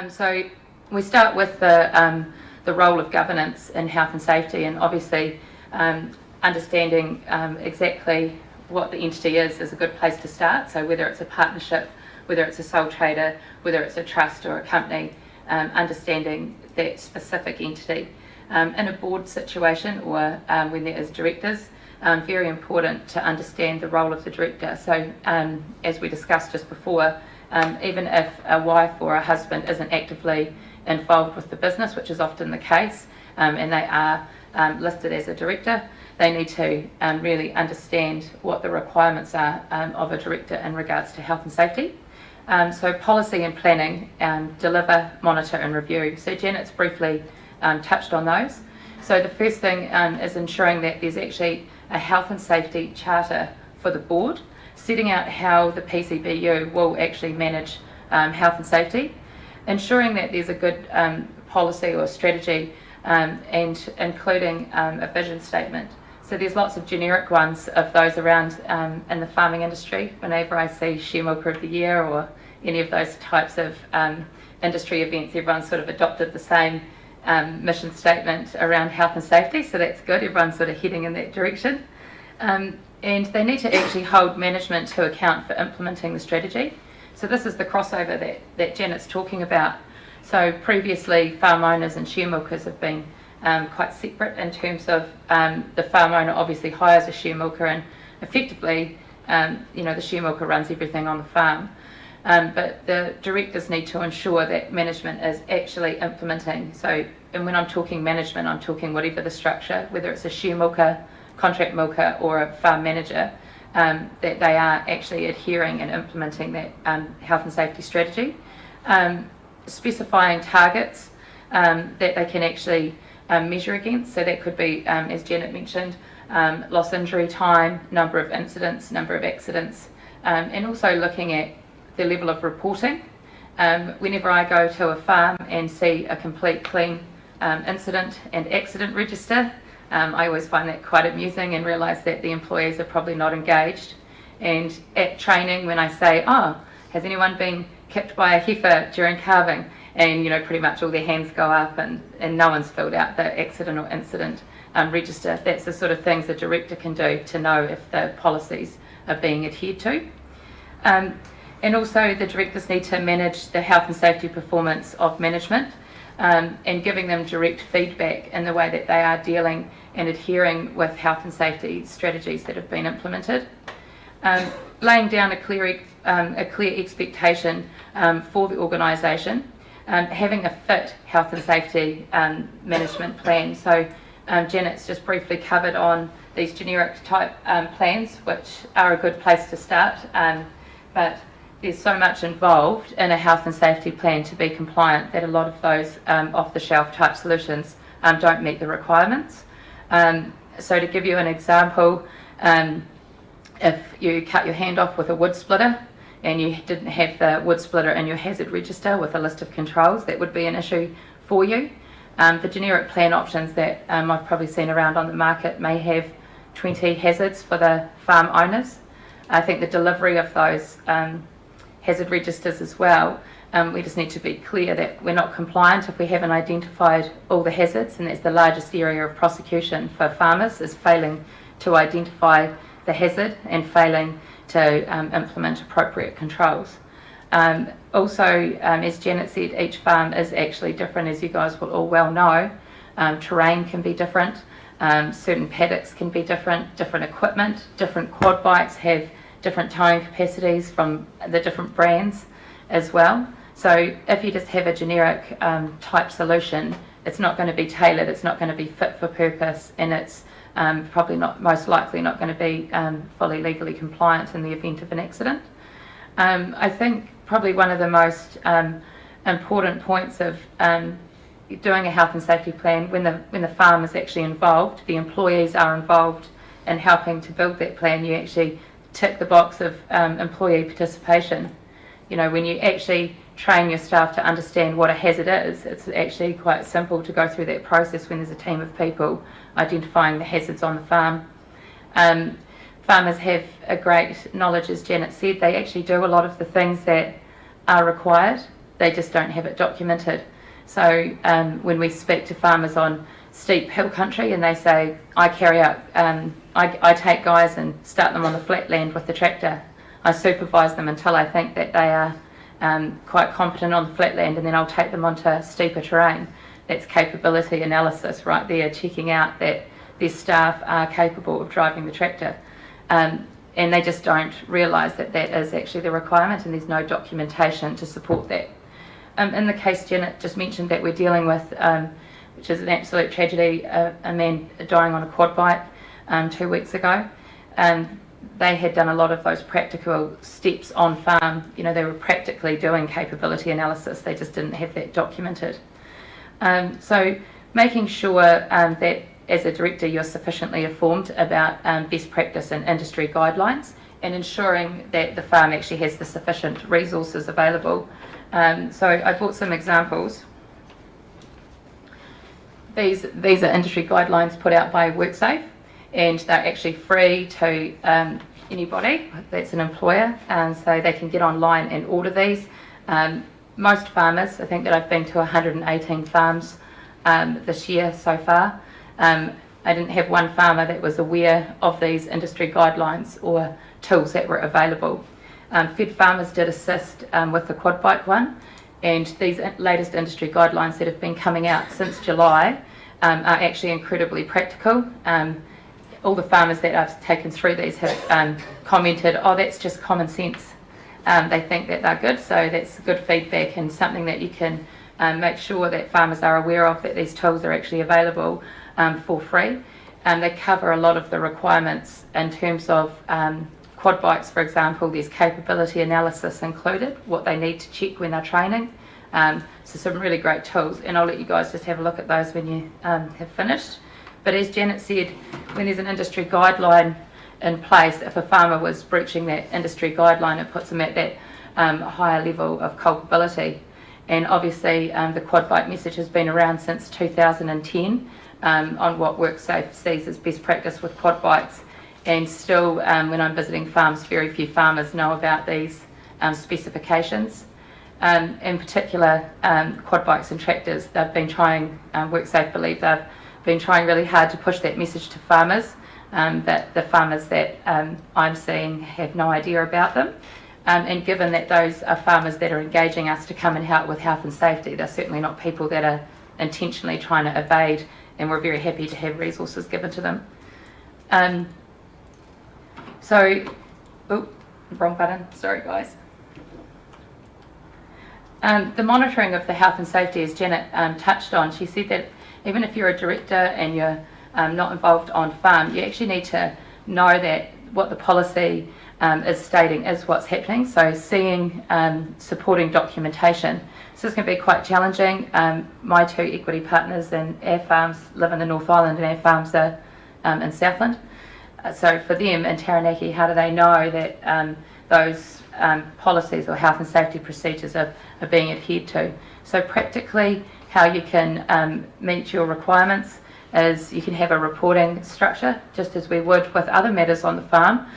So we start with the role of governance in health and safety, and obviously understanding exactly what the entity is a good place to start. So whether it's a partnership, whether it's a sole trader, whether it's a trust or a company, understanding that specific entity. In a board situation or when there is directors, very important to understand the role of the director. So as we discussed just before, even if a wife or a husband isn't actively involved with the business, which is often the case, and they are listed as a director, they need to really understand what the requirements are of a director in regards to health and safety. So policy and planning, deliver, monitor and review. So Janet's briefly touched on those. So the first thing is ensuring that there's actually a health and safety charter for the board, setting out how the PCBU will actually manage health and safety, ensuring that there's a good policy or strategy and including a vision statement. So there's lots of generic ones of those around in the farming industry. Whenever I see Share Milker of the Year or any of those types of industry events, everyone's sort of adopted the same mission statement around health and safety, so that's good. Everyone's sort of heading in that direction. And they need to actually hold management to account for implementing the strategy. So this is the crossover that Janet's talking about. So previously, farm owners and share milkers have been quite separate in terms of the farm owner obviously hires a share milker, and effectively, the share milker runs everything on the farm. But the directors need to ensure that management is actually implementing. So, and when I'm talking management, I'm talking whatever the structure, whether it's a share milker, contract milker, or a farm manager, that they are actually adhering and implementing that health and safety strategy. Specifying targets that they can actually measure against. So that could be, as Janet mentioned, loss injury time, number of incidents, number of accidents, and also looking at the level of reporting. Whenever I go to a farm and see a complete clean incident and accident register, I always find that quite amusing and realise that the employees are probably not engaged. And at training, when I say, has anyone been kicked by a heifer during calving? And pretty much all their hands go up and no one's filled out the accident or incident register. That's the sort of things the director can do to know if the policies are being adhered to. And also the directors need to manage the health and safety performance of management and giving them direct feedback in the way that they are dealing and adhering with health and safety strategies that have been implemented. Laying down a clear expectation for the organisation, having a fit health and safety management plan. So Janet's just briefly covered on these generic type plans, which are a good place to start, but there's so much involved in a health and safety plan to be compliant that a lot of those off-the-shelf type solutions don't meet the requirements. So to give you an example, if you cut your hand off with a wood splitter and you didn't have the wood splitter in your hazard register with a list of controls, that would be an issue for you. The generic plan options that I've probably seen around on the market may have 20 hazards for the farm owners. I think the delivery of those hazard registers as well, we just need to be clear that we're not compliant if we haven't identified all the hazards, and that's the largest area of prosecution for farmers, is failing to identify the hazard and failing to implement appropriate controls. Also, as Janet said, each farm is actually different, as you guys will all well know. Terrain can be different, certain paddocks can be different equipment, different quad bikes have different towing capacities from the different brands as well. So if you just have a generic type solution, it's not going to be tailored, it's not going to be fit for purpose, and it's probably not, most likely not going to be fully legally compliant in the event of an accident. I think probably one of the most important points of doing a health and safety plan, when the farm is actually involved, the employees are involved in helping to build that plan, you actually tick the box of employee participation. When you actually train your staff to understand what a hazard is, it's actually quite simple to go through that process when there's a team of people identifying the hazards on the farm. Farmers have a great knowledge, as Janet said. They actually do a lot of the things that are required they just don't have it documented. So when we speak to farmers on steep hill country and they say, I carry out, I take guys and start them on the flat land with the tractor. I supervise them until I think that they are quite competent on the flat land, and then I'll take them onto steeper terrain. That's capability analysis right there, checking out that their staff are capable of driving the tractor. And they just don't realise that that is actually the requirement, and there's no documentation to support that. In the case Janet just mentioned that we're dealing with, which is an absolute tragedy, a man dying on a quad bike 2 weeks ago. They had done a lot of those practical steps on farm. You know, they were practically doing capability analysis, they just didn't have that documented. So making sure that as a director you're sufficiently informed about best practice and industry guidelines, and ensuring that the farm actually has the sufficient resources available. So I brought some examples. These are industry guidelines put out by WorkSafe, and they're actually free to anybody that's an employer, so they can get online and order these. Most farmers, I think that I've been to 118 farms this year so far. I didn't have one farmer that was aware of these industry guidelines or tools that were available. Fed Farmers did assist with the quad bike one, and these latest industry guidelines that have been coming out since July are actually incredibly practical. All the farmers that I've taken through these have commented, oh, that's just common sense. They think that they're good, so that's good feedback and something that you can make sure that farmers are aware of, that these tools are actually available for free. They cover a lot of the requirements in terms of quad bikes, for example. There's capability analysis included, what they need to check when they're training. So some really great tools, and I'll let you guys just have a look at those when you have finished. But as Janet said, when there's an industry guideline in place, if a farmer was breaching that industry guideline, it puts them at that higher level of culpability. And obviously the quad bike message has been around since 2010 on what WorkSafe sees as best practice with quad bikes, and still when I'm visiting farms, very few farmers know about these specifications. In particular, quad bikes and tractors, they've been trying, WorkSafe believe they've been trying really hard to push that message to farmers, that the farmers that I'm seeing have no idea about them. And given that those are farmers that are engaging us to come and help with health and safety, they're certainly not people that are intentionally trying to evade, and we're very happy to have resources given to them. Wrong button, sorry guys. The monitoring of the health and safety, as Janet touched on, she said that even if you're a director and you're not involved on farm, you actually need to know that what the policy is stating is what's happening. So seeing supporting documentation. So it's going to be quite challenging. My two equity partners in our farms live in the North Island, and our farms are in Southland. So for them in Taranaki, how do they know that those policies or health and safety procedures are being adhered to? So practically how you can meet your requirements is you can have a reporting structure, just as we would with other matters on the farm.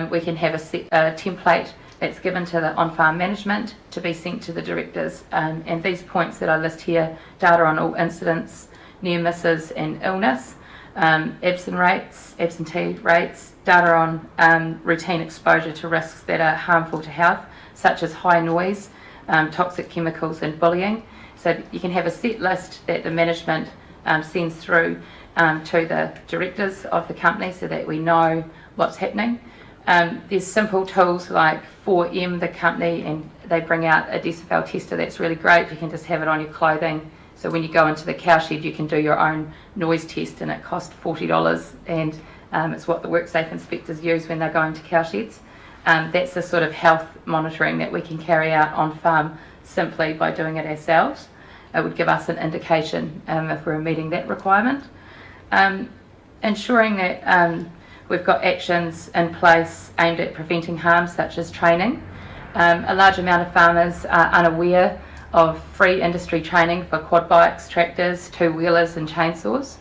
We can have a template that's given to the on-farm management to be sent to the directors, and these points that I list here, data on all incidents, near misses and illness, absentee rates, data on routine exposure to risks that are harmful to health, such as high noise, toxic chemicals and bullying. So you can have a set list that the management sends through to the directors of the company so that we know what's happening. There's simple tools like 4M, the company, and they bring out a decibel tester that's really great. You can just have it on your clothing. So when you go into the cow shed, you can do your own noise test, and it costs $40, and it's what the WorkSafe inspectors use when they're going to cow sheds. That's the sort of health monitoring that we can carry out on farm simply by doing it ourselves. It would give us an indication if we're meeting that requirement. Ensuring that we've got actions in place aimed at preventing harm, such as training. A large amount of farmers are unaware of free industry training for quad bikes, tractors, two-wheelers and chainsaws.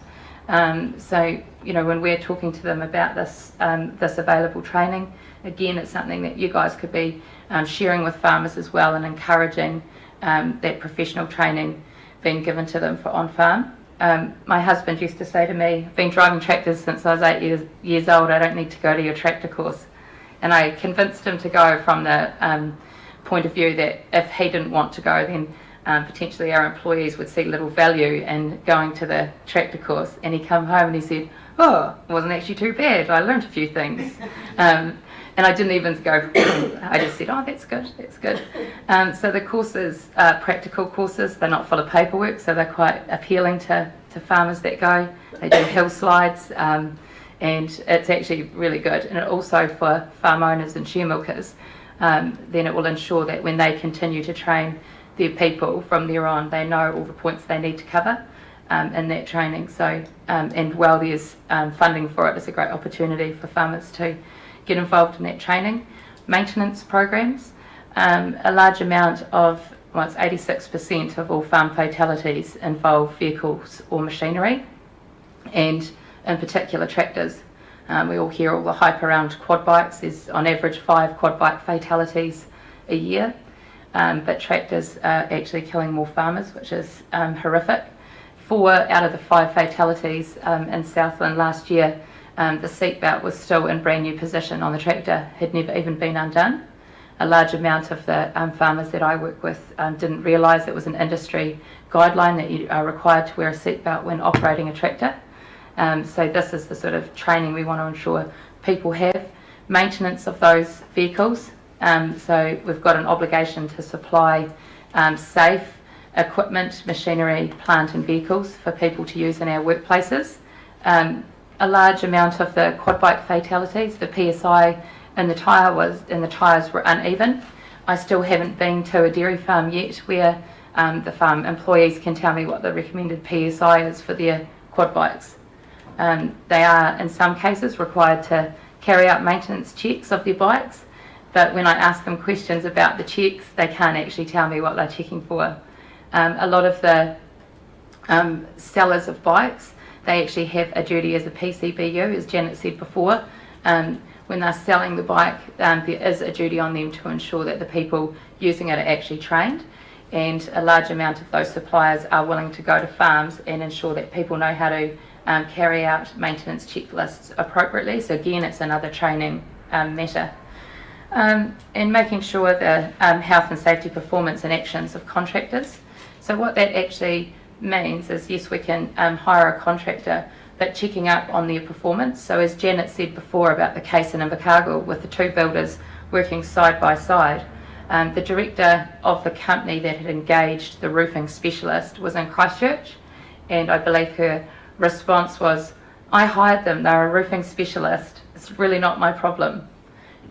So, you know, when we're talking to them about this available training, again, it's something that you guys could be sharing with farmers as well, and encouraging that professional training being given to them for on-farm. My husband used to say to me, I've been driving tractors since I was 8 years old, I don't need to go to your tractor course. And I convinced him to go from the point of view that if he didn't want to go, then potentially our employees would see little value in going to the tractor course. And he come home and he said, oh, it wasn't actually too bad, I learned a few things. And I didn't even go, I just said, oh, that's good, that's good. So the courses are practical courses, they're not full of paperwork, so they're quite appealing to farmers that go. They do hill slides, and it's actually really good. And it also for farm owners and share milkers, then it will ensure that when they continue to train their people from there on, they know all the points they need to cover in that training. So, and while there's funding for it, it's a great opportunity for farmers to get involved in that training. Maintenance programs, a large amount of, well, it's 86% of all farm fatalities involve vehicles or machinery, and in particular tractors. We all hear all the hype around quad bikes. There's on average 5 quad bike fatalities a year, but tractors are actually killing more farmers, which is horrific. 4 out of the 5 fatalities in Southland last year, the seatbelt was still in brand new position on the tractor, had never even been undone. A large amount of the farmers that I work with didn't realise it was an industry guideline that you are required to wear a seatbelt when operating a tractor. So this is the sort of training we want to ensure people have. Maintenance of those vehicles. So we've got an obligation to supply safe equipment, machinery, plant and vehicles for people to use in our workplaces. A large amount of the quad bike fatalities, the PSI in the tyres were uneven. I still haven't been to a dairy farm yet where the farm employees can tell me what the recommended PSI is for their quad bikes. They are in some cases required to carry out maintenance checks of their bikes, but when I ask them questions about the checks, they can't actually tell me what they're checking for. A lot of the sellers of bikes, they actually have a duty as a PCBU, as Janet said before. When they're selling the bike, there is a duty on them to ensure that the people using it are actually trained, and a large amount of those suppliers are willing to go to farms and ensure that people know how to carry out maintenance checklists appropriately. So again, it's another training matter. And making sure the health and safety performance and actions of contractors. So what that actually means is, yes, we can hire a contractor, but checking up on their performance. So as Janet said before about the case in Invercargill with the 2 builders working side by side, the director of the company that had engaged the roofing specialist was in Christchurch, and I believe her response was, I hired them, they're a roofing specialist, it's really not my problem.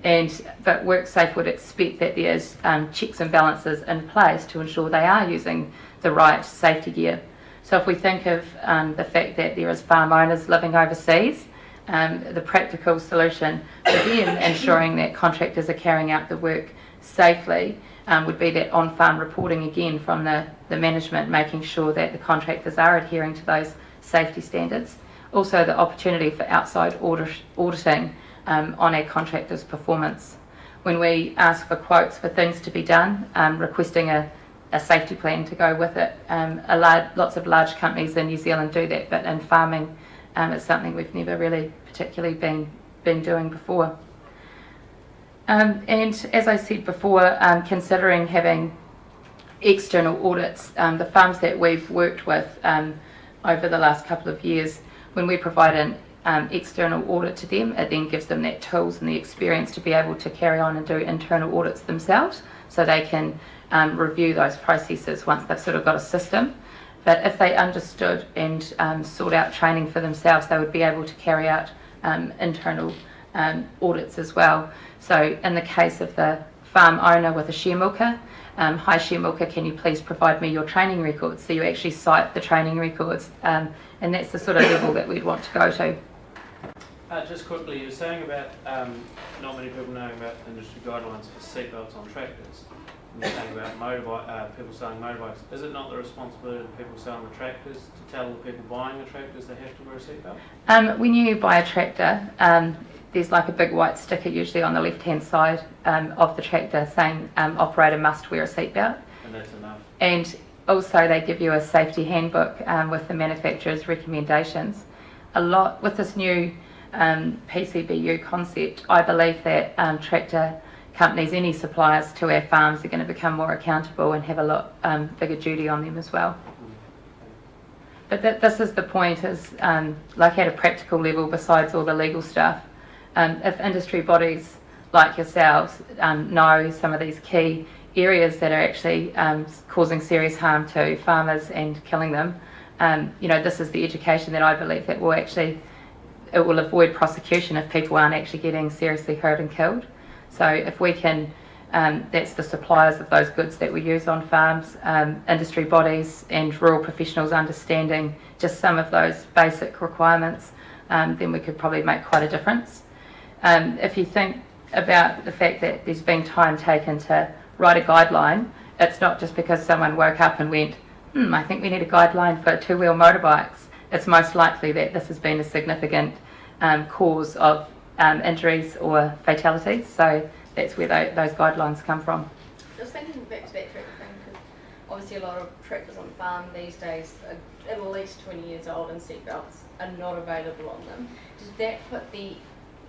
But WorkSafe would expect that there's checks and balances in place to ensure they are using the right safety gear. So if we think of the fact that there is farm owners living overseas, the practical solution for them ensuring that contractors are carrying out the work safely would be that on-farm reporting again from the management, making sure that the contractors are adhering to those safety standards. Also the opportunity for outside auditing on our contractors' performance. When we ask for quotes for things to be done, requesting a safety plan to go with it. Lots of large companies in New Zealand do that, but in farming it's something we've never really particularly been doing before. And as I said before, considering having external audits, the farms that we've worked with over the last couple of years, when we provide an external audit to them, it then gives them that tools and the experience to be able to carry on and do internal audits themselves, so they can review those processes once they've sort of got a system. But if they understood and sought out training for themselves, they would be able to carry out internal audits as well. So in the case of the farm owner with a share milker, hi share milker, can you please provide me your training records? So you actually cite the training records, and that's the sort of level that we'd want to go to. Just quickly, you're saying about not many people knowing about industry guidelines for seatbelts on tractors. And you're saying about people selling motorbikes. Is it not the responsibility of the people selling the tractors to tell the people buying the tractors they have to wear a seatbelt? When you buy a tractor, there's like a big white sticker usually on the left-hand side of the tractor saying operator must wear a seatbelt. And that's enough. And also they give you a safety handbook with the manufacturer's recommendations. A lot with this new PCBU concept, I believe that tractor companies, any suppliers to our farms, are going to become more accountable and have a lot bigger duty on them as well. But this is the point, is like at a practical level, besides all the legal stuff, if industry bodies like yourselves know some of these key areas that are actually causing serious harm to farmers and killing them, this is the education that I believe that will actually, it will avoid prosecution if people aren't actually getting seriously hurt and killed. So if we can, that's the suppliers of those goods that we use on farms, industry bodies and rural professionals understanding just some of those basic requirements, then we could probably make quite a difference. If you think about the fact that there's been time taken to write a guideline, it's not just because someone woke up and went, I think we need a guideline for two-wheel motorbikes. It's most likely that this has been a significant cause of injuries or fatalities, so that's where those guidelines come from. Just thinking back to that tractor thing, because obviously a lot of tractors on farm these days are at least 20 years old and seatbelts are not available on them. Does that put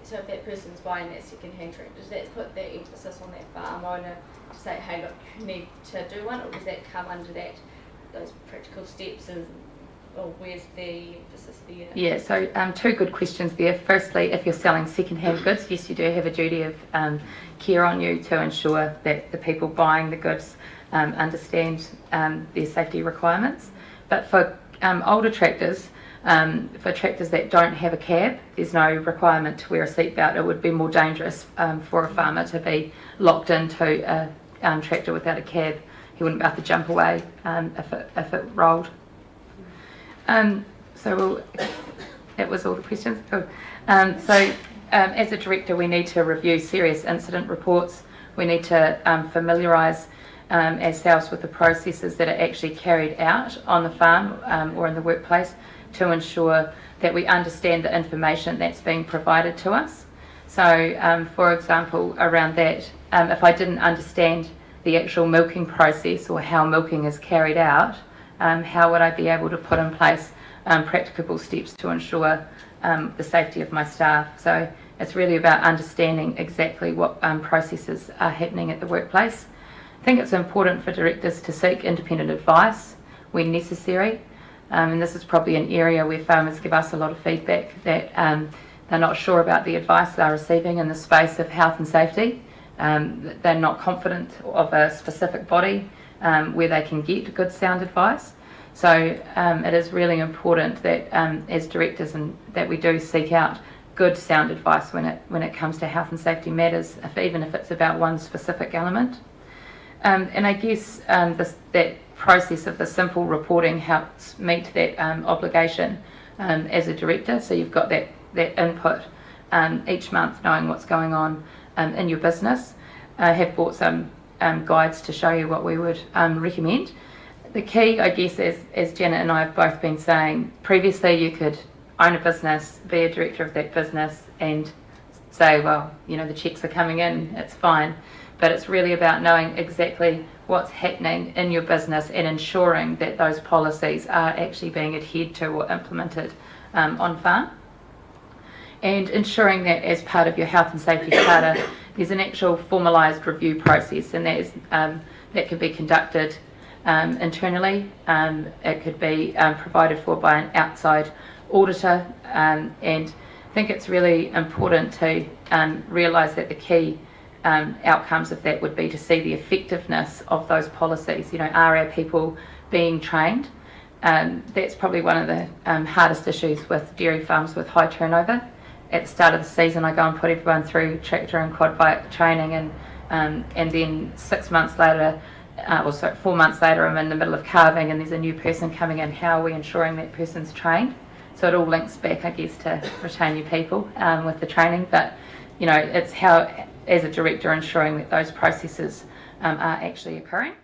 so if that person's buying that second-hand tractor, does that put the emphasis on that farm owner to say, hey look, you need to do one, or does that come under those practical steps, or where's the emphasis there? Yeah, so two good questions there. Firstly, if you're selling second-hand goods, yes, you do have a duty of care on you to ensure that the people buying the goods understand their safety requirements. But for older tractors, for tractors that don't have a cab, there's no requirement to wear a seatbelt. It would be more dangerous for a farmer to be locked into a tractor without a cab. He wouldn't be able to jump away if it rolled. That was all the questions. As a director, we need to review serious incident reports. We need to familiarise ourselves with the processes that are actually carried out on the farm or in the workplace to ensure that we understand the information that's being provided to us. So, for example, around that, if I didn't understand the actual milking process or how milking is carried out, how would I be able to put in place practicable steps to ensure the safety of my staff? So it's really about understanding exactly what processes are happening at the workplace. I think it's important for directors to seek independent advice when necessary, and this is probably an area where farmers give us a lot of feedback that they're not sure about the advice they're receiving in the space of health and safety. They're not confident of a specific body where they can get good sound advice. So it is really important that as directors and that we do seek out good sound advice when it comes to health and safety matters, even if it's about one specific element. And I guess that process of the simple reporting helps meet that obligation as a director. So you've got that input each month, knowing what's going on in your business. I have brought some guides to show you what we would recommend. The key, I guess, as Janet and I have both been saying, previously you could own a business, be a director of that business and say, well, the checks are coming in, it's fine. But it's really about knowing exactly what's happening in your business and ensuring that those policies are actually being adhered to or implemented on farm. And ensuring that as part of your health and safety charter, there's an actual formalised review process, and that can be conducted internally. It could be provided for by an outside auditor, and I think it's really important to realise that the key outcomes of that would be to see the effectiveness of those policies. Are our people being trained? That's probably one of the hardest issues with dairy farms with high turnover. At the start of the season, I go and put everyone through tractor and quad bike training, and then 6 months later, 4 months later, I'm in the middle of calving and there's a new person coming in. How are we ensuring that person's trained? So it all links back, I guess, to retain your people with the training. But it's how, as a director, ensuring that those processes are actually occurring.